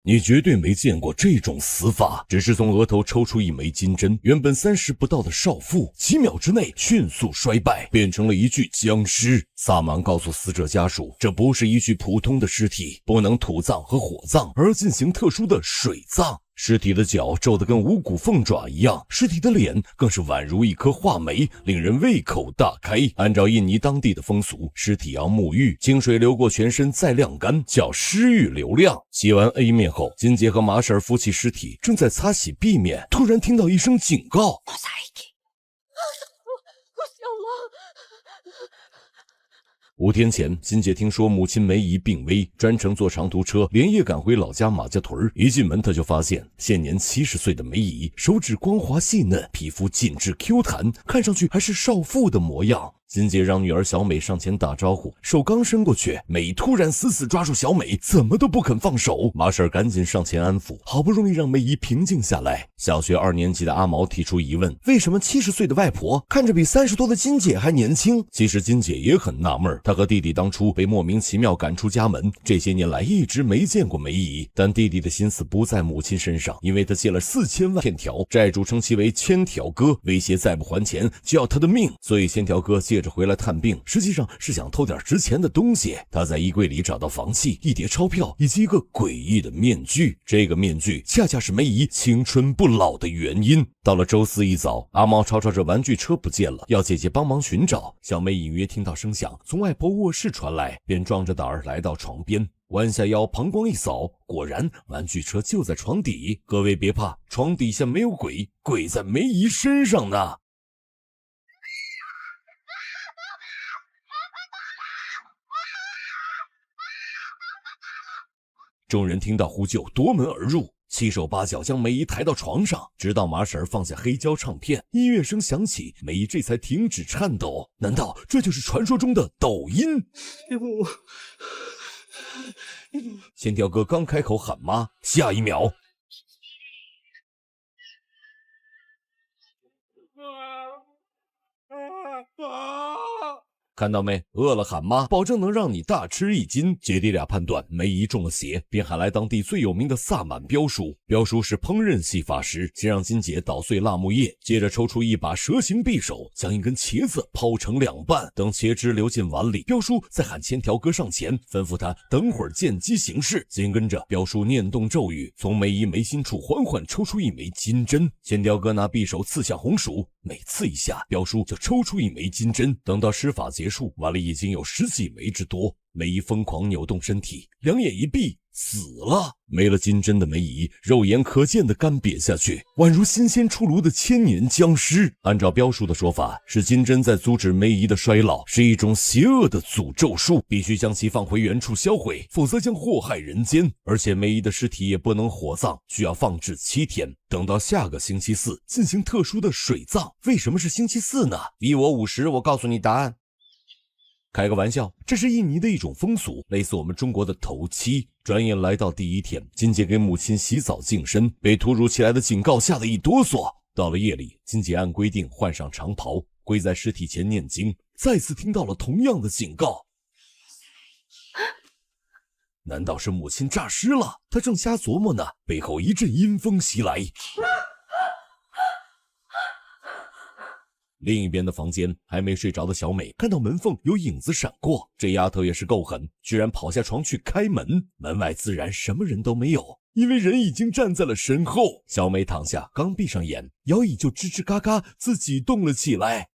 你绝对没见过这种死法，只是从额头抽出一枚金针，原本30不到的少妇，几秒之内迅速衰败，变成了一具僵尸。萨满告诉死者家属，这不是一具普通的尸体，不能土葬和火葬，而进行特殊的水葬。尸体的脚皱得跟五谷凤爪一样，尸体的脸更是宛如一颗画眉，令人胃口大开。按照印尼当地的风俗，尸体要沐浴，清水流过全身再晾干，叫尸浴流亮。洗完 A 面后，金姐和马婶扶起尸体，正在擦洗 B 面，突然听到一声警告。5天前，金姐听说母亲梅姨病危，专程坐长途车连夜赶回老家马家屯。一进门，她就发现现年70岁的梅姨，手指光滑细嫩，皮肤紧致 Q 弹，看上去还是少妇的模样。金姐让女儿小美上前打招呼，手刚伸过去，梅姨突然死死抓住小美，怎么都不肯放手。马婶赶紧上前安抚，好不容易让梅姨平静下来。小学2年级的阿毛提出疑问，为什么70岁的外婆看着比30多的金姐还年轻？其实金姐也很纳闷，她和弟弟当初被莫名其妙赶出家门，这些年来一直没见过梅姨，但弟弟的心思不在母亲身上，因为他借了4000万欠条，债主称其为千条哥，威胁再不还钱就要他的命，所以千条哥借着回来探病，实际上是想偷点值钱的东西。他在衣柜里找到房契、一叠钞票以及一个诡异的面具，这个面具恰恰是梅姨青春不老的原因。到了周4一早，阿毛吵吵着玩具车不见了，要姐姐帮忙寻找。小梅隐约听到声响从外婆卧室传来，便壮着胆儿来到床边，弯下腰膀胱一扫，果然玩具车就在床底。各位别怕，床底下没有鬼，鬼在梅姨身上呢。众人听到呼救，夺门而入，七手八脚将梅姨抬到床上，直到马婶放下黑胶唱片，音乐声响起，梅姨这才停止颤抖。难道这就是传说中的抖音？线条哥刚开口喊妈，下一秒看到没？饿了喊妈，保证能让你大吃一惊。姐弟俩判断梅姨中了邪，便喊来当地最有名的萨满彪叔。彪叔是烹饪系法师，先让金姐捣碎辣木叶，接着抽出一把蛇形匕首，将一根茄子抛成2半。等茄汁流进碗里，彪叔再喊千条哥上前，吩咐他等会儿见机行事。紧跟着，彪叔念动咒语，从梅姨眉心处缓缓抽出一枚金针。千条哥拿匕首刺向红薯，每刺一下，彪叔就抽出一枚金针。等到施法结束，碗里已经有10几枚之多。梅姨疯狂扭动身体，两眼一闭，死了。没了金针的梅姨，肉眼可见的干瘪下去，宛如新鲜出炉的千年僵尸。按照彪叔的说法，是金针在阻止梅姨的衰老，是一种邪恶的诅咒术，必须将其放回原处销毁，否则将祸害人间。而且梅姨的尸体也不能火葬，需要放置7天，等到下个星期4进行特殊的水葬。为什么是星期4呢？逼我50，我告诉你答案。开个玩笑，这是印尼的一种风俗，类似我们中国的头七。转眼来到第1天，金姐给母亲洗澡净身，被突如其来的警告吓得一哆嗦。到了夜里，金姐按规定换上长袍，跪在尸体前念经，再次听到了同样的警告。难道是母亲诈尸了？她正瞎琢磨呢，背后一阵阴风袭来。另一边的房间，还没睡着的小美看到门缝有影子闪过，这丫头也是够狠，居然跑下床去开门。门外自然什么人都没有，因为人已经站在了身后。小美躺下，刚闭上眼，摇椅就吱吱嘎嘎自己动了起来。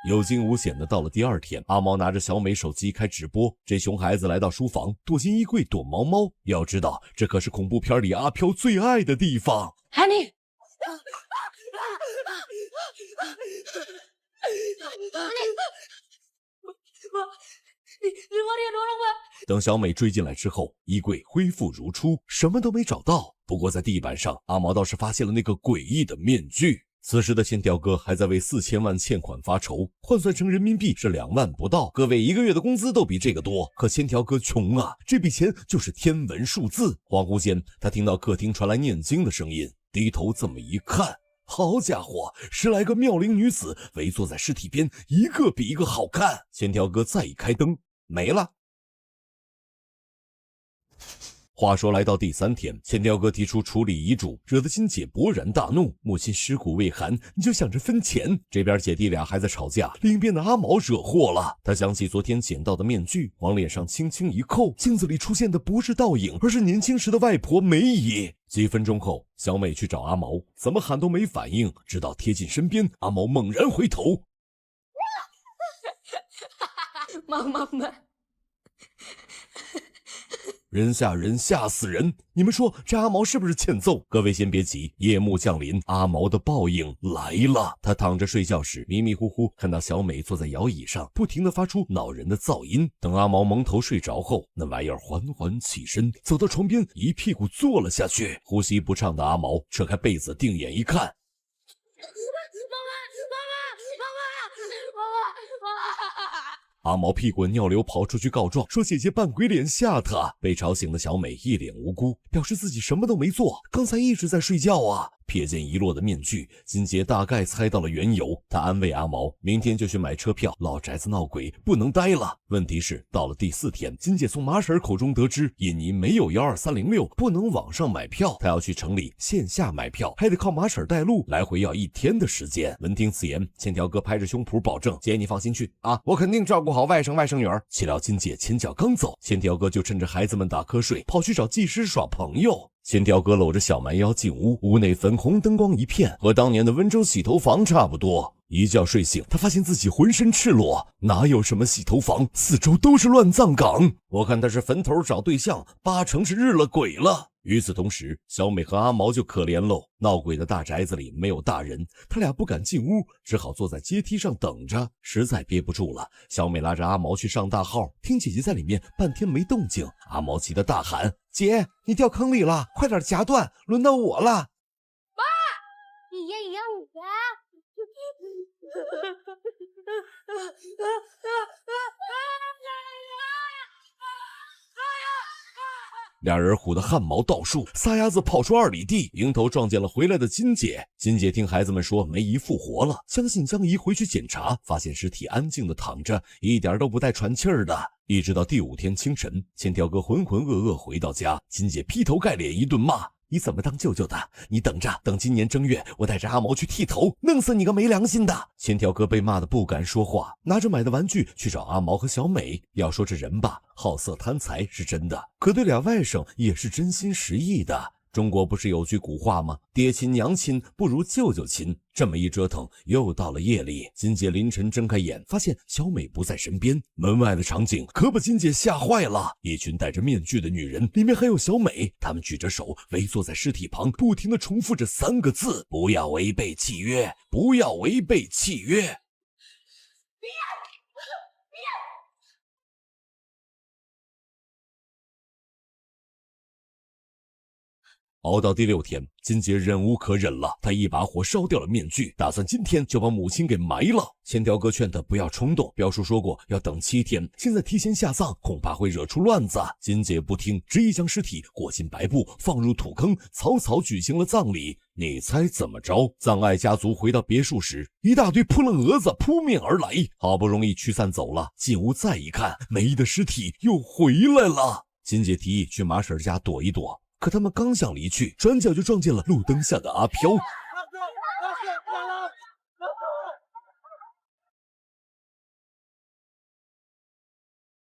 有惊无险的到了第2天，阿毛拿着小美手机开直播，这熊孩子来到书房，躲进衣柜躲猫猫。要知道，这可是恐怖片里阿飘最爱的地方。Honey， 等小美追进来之后，衣柜恢复如初，什么都没找到。不过在地板上，阿毛倒是发现了那个诡异的面具。此时的千条哥还在为4000万欠款发愁，换算成人民币是2万不到，各位1个月的工资都比这个多。可千条哥穷啊，这笔钱就是天文数字。恍惚间，他听到客厅传来念经的声音，低头这么一看，好家伙，10来个妙龄女子围坐在尸体边，一个比一个好看。千条哥再一开灯，没了。话说来到第3天，千条哥提出处理遗嘱，惹得金姐勃然大怒。母亲尸骨未寒，你就想着分钱？这边姐弟俩还在吵架，另一边的阿毛惹祸了。他想起昨天捡到的面具，往脸上轻轻一扣，镜子里出现的不是倒影，而是年轻时的外婆梅姨。几分钟后，小美去找阿毛，怎么喊都没反应，直到贴近身边，阿毛猛然回头，妈妈们。人吓人，吓死人！你们说这阿毛是不是欠揍？各位先别急，夜幕降临，阿毛的报应来了。他躺着睡觉时，迷迷糊糊看到小美坐在摇椅上，不停地发出恼人的噪音。等阿毛蒙头睡着后，那玩意儿缓缓起身，走到床边，一屁股坐了下去。呼吸不畅的阿毛扯开被子，定眼一看。阿毛屁滚尿流跑出去告状，说姐姐扮鬼脸吓他。被吵醒的小美一脸无辜，表示自己什么都没做，刚才一直在睡觉啊。瞥见遗落的面具，金姐大概猜到了缘由，她安慰阿毛，明天就去买车票，老宅子闹鬼，不能待了。问题是到了第4天，金姐从马婶口中得知，印尼没有12306，不能网上买票，她要去城里线下买票，还得靠马婶带路，来回要1天的时间。闻听此言，千条哥拍着胸脯保证，姐你放心去啊，我肯定照顾好外甥女儿。岂料金姐前脚刚走，千条哥就趁着孩子们打瞌睡，跑去找技师耍朋友。千条哥搂着小蛮腰进屋，屋内粉红灯光一片，和当年的温州洗头房差不多。一觉睡醒，他发现自己浑身赤裸，哪有什么洗头房，四周都是乱葬岗。我看他是坟头找对象，8成是日了鬼了。与此同时，小美和阿毛就可怜喽，闹鬼的大宅子里没有大人，他俩不敢进屋，只好坐在阶梯上等着。实在憋不住了，小美拉着阿毛去上大号，听姐姐在里面半天没动静，阿毛急得大喊，姐你掉坑里了，快点夹断，轮到我了。妈，你也让我夹。俩人唬得汗毛倒竖，撒丫子跑出2里地，迎头撞见了回来的金姐。金姐听孩子们说梅姨复活了，相信将姨回去检查，发现尸体安静的躺着，一点都不带喘气儿的。一直到第5天清晨，千条哥浑浑噩噩回到家，金姐劈头盖脸一顿骂，你怎么当舅舅的？你等着，等今年正月我带着阿毛去剃头，弄死你个没良心的！千条哥被骂得不敢说话，拿着买的玩具去找阿毛和小美。要说这人吧，好色贪财是真的，可对俩外甥也是真心实意的。中国不是有句古话吗？爹亲娘亲不如舅舅亲。这么一折腾，又到了夜里，金姐凌晨睁开眼，发现小美不在身边。门外的场景可把金姐吓坏了，一群戴着面具的女人，里面还有小美，她们举着手围坐在尸体旁，不停地重复着3个字：不要违背契约，不要违背契约。熬到第6天，金姐忍无可忍了，她一把火烧掉了面具，打算今天就把母亲给埋了。千条哥劝她不要冲动，表叔说过要等7天，现在提前下葬恐怕会惹出乱子。金姐不听，执意将尸体裹进白布，放入土坑，草草举行了葬礼。你猜怎么着？葬爱家族回到别墅时，一大堆扑棱蛾子扑面而来，好不容易驱散走了。进屋再一看，梅姨的尸体又回来了。金姐提议去马婶家躲一躲，可他们刚想离去，转角就撞见了路灯下的阿飘。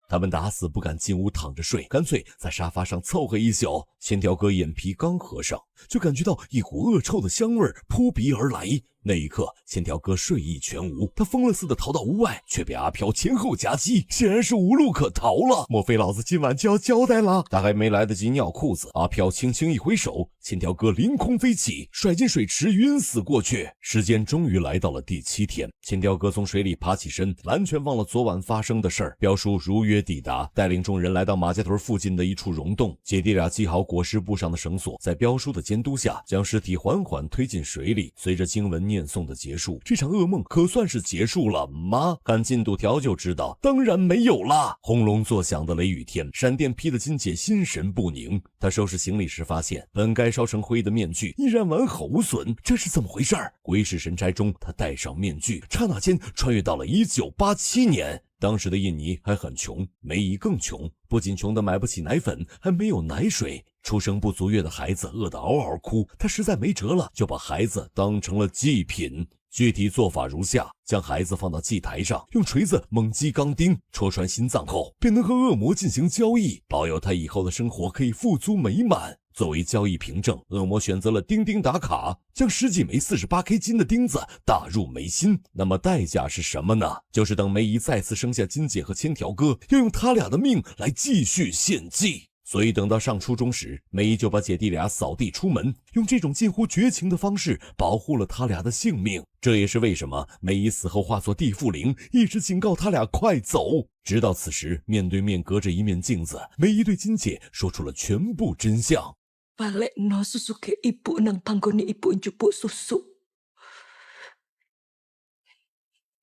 他们打死不敢进屋躺着睡，干脆在沙发上凑合一宿。千条哥眼皮刚合上，就感觉到一股恶臭的香味扑鼻而来。那一刻，千条哥睡意全无，他疯了似的逃到屋外，却被阿飘前后夹击，显然是无路可逃了。莫非老子今晚就要交代了？他还没来得及尿裤子，阿飘轻轻一挥手，千条哥凌空飞起，甩进水池，晕死过去。时间终于来到了第7天，千条哥从水里爬起身，完全忘了昨晚发生的事儿。彪叔如约抵达，带领众人来到马家屯附近的一处溶洞。姐弟俩系好裹尸布上的绳索，在彪叔的监督下，将尸体缓缓推进水里。随着经文念诵的结束，这场噩梦可算是结束了吗？看进度条就知道，当然没有啦！轰隆作响的雷雨天，闪电劈得金姐心神不宁。她收拾行李时发现，本该烧成灰的面具依然完好无损，这是怎么回事？鬼使神差中，她戴上面具，刹那间穿越到了1987年。当时的印尼还很穷，梅姨更穷，不仅穷得买不起奶粉，还没有奶水。出生不足月的孩子饿得嗷嗷哭，她实在没辙了，就把孩子当成了祭品。具体做法如下：将孩子放到祭台上，用锤子猛击钢钉，戳穿心脏后，便能和恶魔进行交易，保佑他以后的生活可以富足美满。作为交易凭证，恶魔选择了钉钉打卡，将10几枚48K 金的钉子打入眉心。那么代价是什么呢？就是等梅姨再次生下金姐和千条哥，要用他俩的命来继续献祭。所以等到上初中时，梅姨就把姐弟俩扫地出门，用这种近乎绝情的方式保护了他俩的性命。这也是为什么梅姨死后化作地缚灵，一直警告他俩快走。直到此时，面对面隔着一面镜子，梅姨对金姐说出了全部真相。Balekno susu ke ibu nang panggone ibu njupuk susu.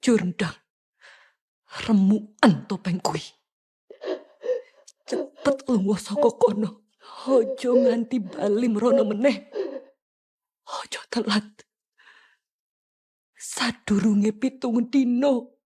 Jurndang, remukan topeng kuwi. Cepet lunga saka kono. Aja nganti bali mrono meneh. Aja telat. Sadurunge 7 dino.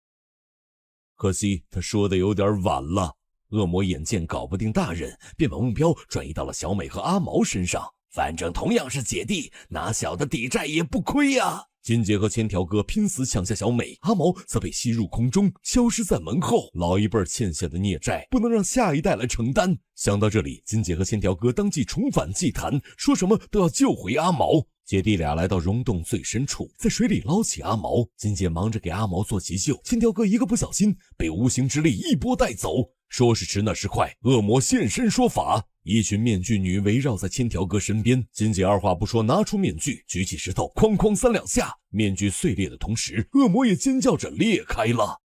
可惜他说的有点晚了。恶魔眼见搞不定大人，便把目标转移到了小美和阿毛身上。反正同样是姐弟，拿小的抵债也不亏呀。金姐和千条哥拼死抢下小美，阿毛则被吸入空中，消失在门后。老一辈欠下的孽债，不能让下一代来承担。想到这里，金姐和千条哥当即重返祭坛，说什么都要救回阿毛。姐弟俩来到溶洞最深处，在水里捞起阿毛。金姐忙着给阿毛做急救，千条哥一个不小心被无形之力一波带走。说时迟那时快，恶魔现身说法，一群面具女围绕在千条哥身边。金姐二话不说拿出面具，举起石头哐哐3两下，面具碎裂的同时，恶魔也尖叫着裂开了。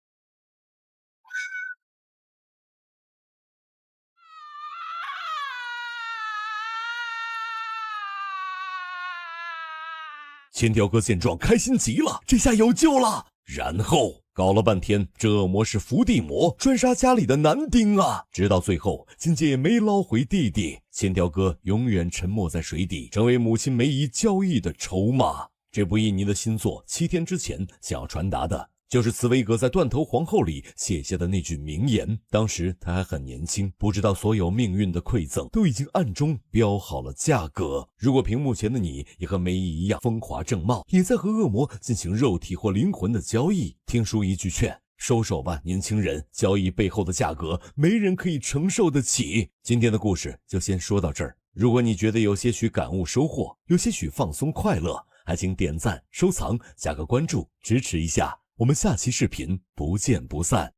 千条哥见状开心极了，这下有救了。然后搞了半天，这恶魔是伏地魔，专杀家里的男丁啊！直到最后，金姐也没捞回弟弟，千条哥永远沉没在水底，成为母亲梅姨交易的筹码。这部印尼的新作7天之前想要传达的，就是茨威格在《断头皇后》里写下的那句名言。当时他还很年轻，不知道所有命运的馈赠都已经暗中标好了价格。如果屏幕前的你也和梅姨一样风华正茂，也在和恶魔进行肉体或灵魂的交易，听叔一句劝，收手吧，年轻人，交易背后的价格没人可以承受得起。今天的故事就先说到这儿。如果你觉得有些许感悟收获，有些许放松快乐，还请点赞、收藏、加个关注，支持一下。我们下期视频不见不散。